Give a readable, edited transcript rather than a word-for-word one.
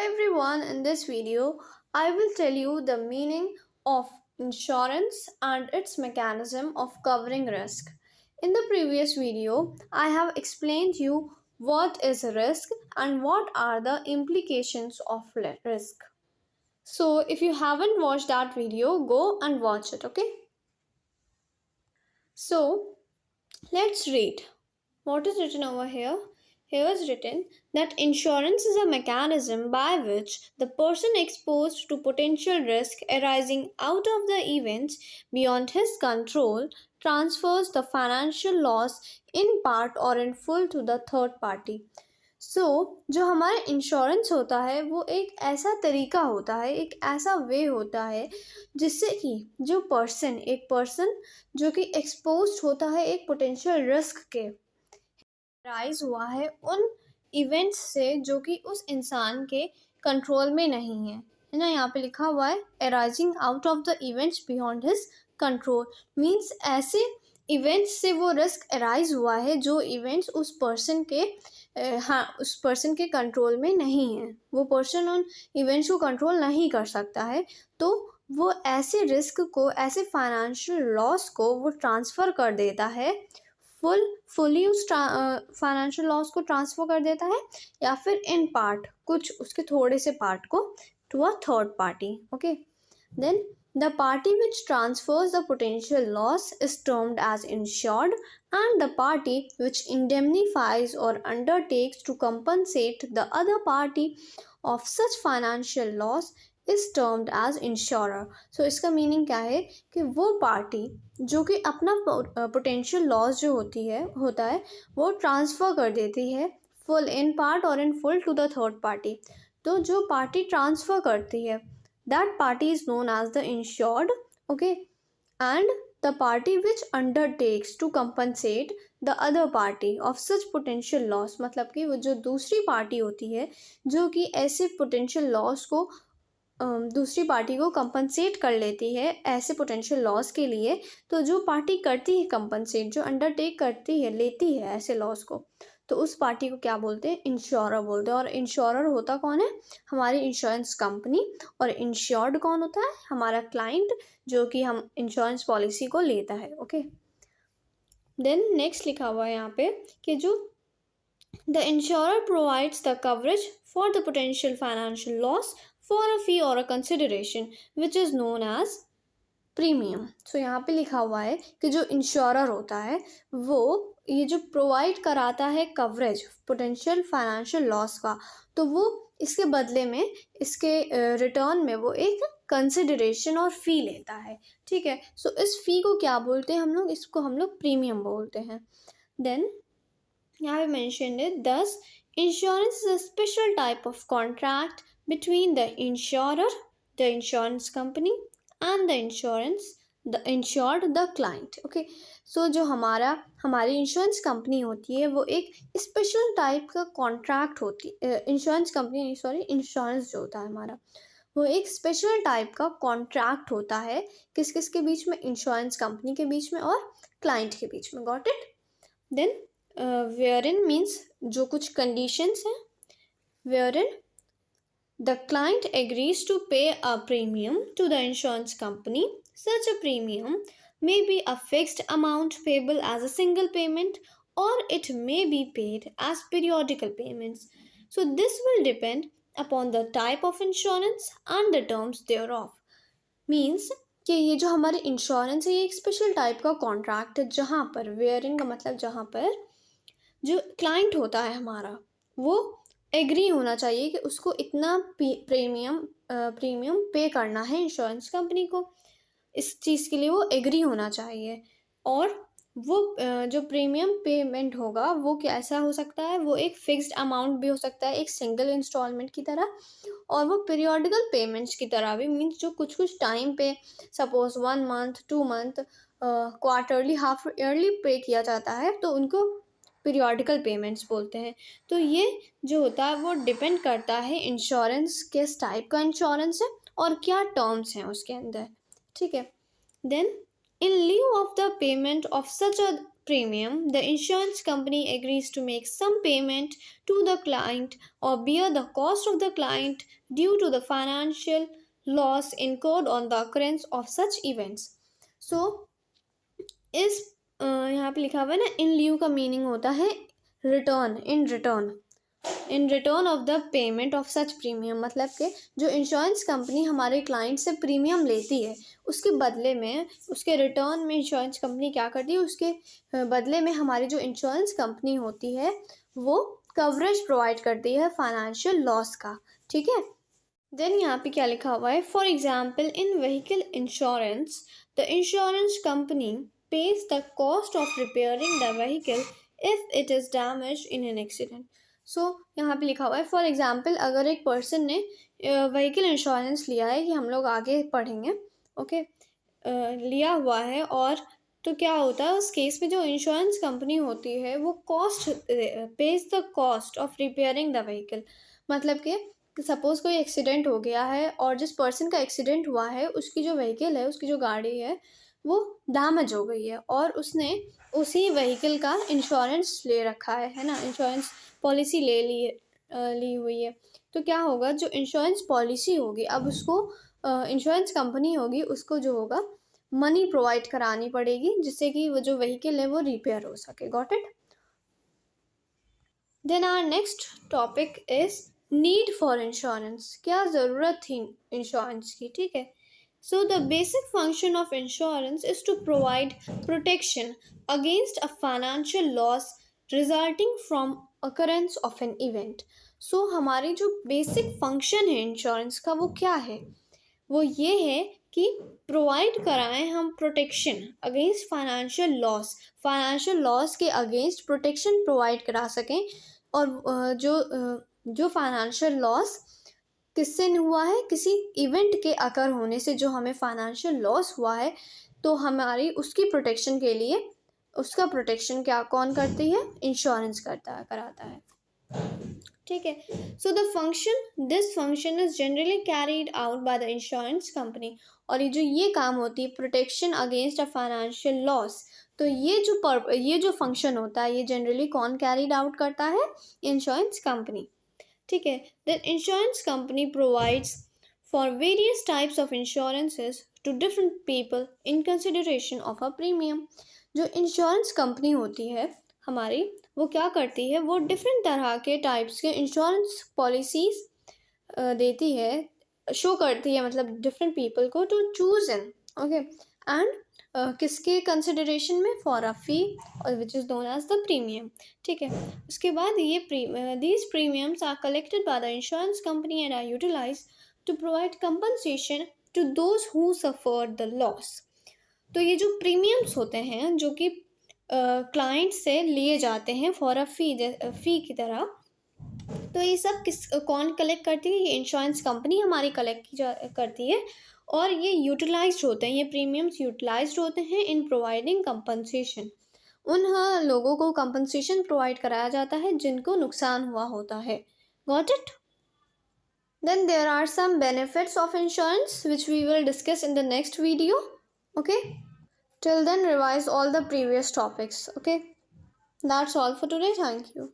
everyone, in this video, I will tell you the meaning of insurance and its mechanism of covering risk. In the previous video, I have explained you what is risk and what are the implications of risk. So, if you haven't watched that video, go and watch it, okay? So, let's read. What is written over here? Here is written that insurance is a mechanism by which the person exposed to potential risk arising out of the events beyond his control transfers the financial loss in part or in full to the third party. जो हमारा insurance होता है वो एक ऐसा तरीका होता है, एक ऐसा वे होता है जिससे कि एक पर्सन जो कि एक्सपोज होता है एक पोटेंशियल रिस्क के राइज हुआ है उन इवेंट्स से जो कि उस इंसान के कंट्रोल में नहीं है ना। यहाँ पे लिखा हुआ है arising out of the events beyond his control, means ऐसे इवेंट्स से वो रिस्क अराइज हुआ है जो इवेंट्स उस पर्सन के कंट्रोल में नहीं है। वो पर्सन उन इवेंट्स को कंट्रोल नहीं कर सकता है, तो वो ऐसे रिस्क को, ऐसे फाइनेंशियल लॉस को वो ट्रांसफ़र कर देता है, फुली उस फाइनेंशियल लॉस को ट्रांसफ़र कर देता है या फिर इन पार्ट, कुछ उसके थोड़े से पार्ट को to a third party. Okay, then the party which transfers the potential loss is termed as insured, and the party which indemnifies or undertakes to compensate the other party of such financial loss is termed as insurer. So इसका meaning क्या है कि वो party जो कि अपना potential loss जो होता है वो ट्रांसफ़र कर देती है फुल, इन पार्ट और in full to the third party. तो जो पार्टी ट्रांसफ़र करती है that party is known as the insured, okay, and the party which undertakes to compensate the other party of such potential loss, मतलब कि वो जो दूसरी पार्टी होती है जो कि ऐसे पोटेंशियल लॉस को दूसरी पार्टी को कंपनसेट कर लेती है ऐसे पोटेंशियल लॉस के लिए, तो जो पार्टी करती है कंपनसेट, जो अंडरटेक करती है, लेती है ऐसे लॉस को, तो उस पार्टी को क्या बोलते हैं? इंश्योरर बोलते हैं। और इंश्योरर होता कौन है? हमारी इंश्योरेंस कंपनी। और इंश्योर्ड कौन होता है? हमारा क्लाइंट जो कि हम इंश्योरेंस पॉलिसी को लेता है। ओके, देन नेक्स्ट लिखा हुआ है यहाँ पे कि जो the insurer provides the coverage for the potential financial loss for a fee or a consideration which is known as premium. So यहाँ पे लिखा हुआ है कि जो इंश्योरर होता है वो ये जो प्रोवाइड कराता है कवरेज पोटेंशियल फाइनेंशियल लॉस का, तो वो इसके बदले में, इसके रिटर्न में वो एक कंसिडरेशन और फ़ी लेता है। ठीक है, सो इस फ़ी को क्या बोलते हैं हम लोग? इसको हम लोग प्रीमियम बोलते हैं। देन यहाँ पे मेंशन्ड है, this insurance is a special type of contract between the insurer, the insurance company and the insured the client. Okay, so जो हमारी इंश्योरेंस कंपनी होती है वो एक स्पेशल टाइप का कॉन्ट्रैक्ट होती है। इंश्योरेंस जो होता है हमारा वो एक स्पेशल टाइप का कॉन्ट्रैक्ट होता है। किस किस के बीच में? इंश्योरेंस कंपनी के बीच में और क्लाइंट के बीच में। Got it? Then wherein means जो कुछ कंडीशंस हैं, wherein the client agrees to pay a premium to the insurance company. Such a premium may be a fixed amount payable as a single payment, or it may be paid as periodical payments. So this will depend upon the type of insurance and the terms thereof. Means कि ये जो हमारे insurance है ये एक special type का contract है जहाँ पर वेयरिंग का मतलब जहाँ पर जो क्लाइंट होता है हमारा वो एग्री होना चाहिए कि उसको इतना प्रीमियम पे करना है इंश्योरेंस कंपनी को। इस चीज़ के लिए वो एग्री होना चाहिए। और वो जो प्रीमियम पेमेंट होगा वो कैसा हो सकता है? वो एक फिक्स्ड अमाउंट भी हो सकता है, एक सिंगल इंस्टॉलमेंट की तरह, और वो पीरियोडिकल पेमेंट्स की तरह भी, मीन्स जो कुछ कुछ टाइम पे, suppose 1 month, 2 month, quarterly, half yearly पे किया जाता है, तो उनको पीरियोडिकल पेमेंट्स बोलते हैं। तो ये जो होता है वो डिपेंड करता है इंश्योरेंस किस टाइप का इंश्योरेंस है और क्या टर्म्स हैं उसके अंदर। ठीक है, then in lieu of the payment of such a premium, the insurance company agrees to make some payment to the client or bear the cost of the client due to the financial loss incurred on the occurrence of such events. So इस यहाँ पे लिखा हुआ है ना, इन लिeu का meaning होता है return, in return of the payment of such premium, मतलब कि जो इंश्योरेंस कंपनी हमारे क्लाइंट से प्रीमियम लेती है उसके बदले में, उसके रिटर्न में इंश्योरेंस कंपनी क्या करती है, उसके बदले में हमारी जो इंश्योरेंस कंपनी होती है वो कवरेज प्रोवाइड करती है फाइनेंशियल लॉस का, ठीक है। देन यहाँ पे क्या लिखा हुआ है, for example in vehicle insurance the insurance company pays the cost of repairing the vehicle if it is damaged in an accident. सो यहाँ पे लिखा हुआ है फॉर एग्जाम्पल अगर एक पर्सन ने व्हीकल इंश्योरेंस लिया है, कि हम लोग आगे पढ़ेंगे, ओके, लिया हुआ है, और तो क्या होता है उस केस में जो इंश्योरेंस कंपनी होती है वो cost page the cost of repairing the vehicle, मतलब कि सपोज़ कोई एक्सीडेंट हो गया है और जिस पर्सन का एक्सीडेंट हुआ है उसकी जो व्हीकल है, उसकी जो गाड़ी है वो डैमेज हो गई है और उसने उसी व्हीकल का इंश्योरेंस ले रखा है ना, इंश्योरेंस पॉलिसी ली हुई है। तो क्या होगा, जो इंश्योरेंस पॉलिसी होगी अब उसको इंश्योरेंस कंपनी होगी उसको जो होगा मनी प्रोवाइड करानी पड़ेगी जिससे कि वो जो व्हीकल है वो रिपेयर हो सके। Got it. Then our next topic is need for insurance, क्या ज़रूरत थी इंश्योरेंस की, ठीक है। So the basic function of insurance is to provide protection against a financial loss resulting from occurrence of an event. So हमारी जो basic function है insurance का वो क्या है, वो ये है कि प्रोवाइड कराएं हम प्रोटेक्शन अगेंस्ट फाइनेंशियल लॉस के अगेंस्ट प्रोटेक्शन प्रोवाइड करा सकें। और जो फाइनेंशियल लॉस किससे हुआ है, किसी इवेंट के अकर होने से जो हमें फाइनेंशियल लॉस हुआ है, तो हमारी उसकी प्रोटेक्शन के लिए उसका प्रोटेक्शन क्या कौन करती है, इंश्योरेंस कराता है, ठीक है। So this function is generally carried out by the insurance company, और ये काम होती है protection against a financial loss, तो ये जो फंक्शन होता है ये जनरली कौन कैरीड आउट करता है, इंश्योरेंस कंपनी, ठीक है। Then insurance company provides for various types of insurances to different people in consideration of a premium. जो इंश्योरेंस कंपनी होती है हमारी वो क्या करती है, वो डिफरेंट तरह के टाइप्स के इंश्योरेंस पॉलिसीज देती है, शो करती है, मतलब डिफरेंट पीपल को to choose in, okay, and किसके कंसिडरेशन में, फॉर अ फी और which is known as the premium, ठीक है। उसके बाद ये these premiums are collected by the insurance company and are utilise to provide compensation to those who suffered the loss. तो ये जो प्रीमियम्स होते हैं जो कि क्लाइंट से लिए जाते हैं फॉर अ फी की तरह, तो ये सब कौन कलेक्ट करती है, ये इंश्योरेंस कंपनी हमारी कलेक्ट करती है, और ये यूटिलाइज्ड होते हैं, ये प्रीमियम्स यूटिलाइज्ड होते हैं इन प्रोवाइडिंग कंपनसेशन, उन लोगों को कंपनसेशन प्रोवाइड कराया जाता है जिनको नुकसान हुआ होता है। Got it. Then there are some benefits of insurance which we will discuss in the next video, okay. Till then, revise all the previous topics, okay? That's all for today. Thank you.